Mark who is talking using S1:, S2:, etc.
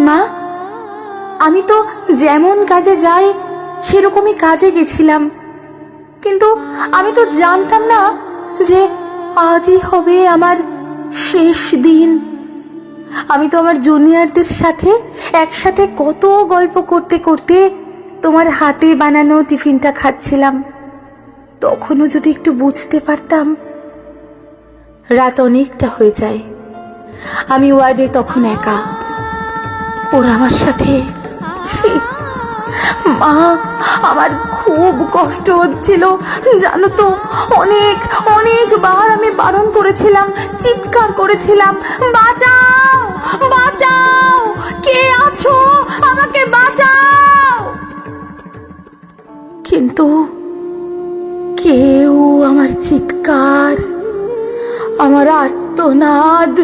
S1: মা, আমি তো যেমন কাজে যাই সেরকমই কাজে গেছিলাম, কিন্তু আমি তো জানতাম না যে আজই হবে আমার শেষ দিন। আমি তো আমার জুনিয়রদের সাথে একসাথে কত গল্প করতে করতে তোমার হাতে বানানো টিফিনটা খাচ্ছিলাম। তখনও যদি একটু বুঝতে পারতাম। রাত অনেকটা হয়ে যায়। আমি ওয়ার্ডে তখন একা। ওরা আমার সাথে, ছি মা, আমার খুব কষ্ট হচ্ছিল জানো তো। অনেকবার আমি বারণ করেছিলাম, চিৎকার করেছিলাম, বাঁচাও বাঁচাও, কে আছো, আমাকে বাঁচাও। কিন্তু কেউ আমার চিৎকার, আমার আর্তনাদ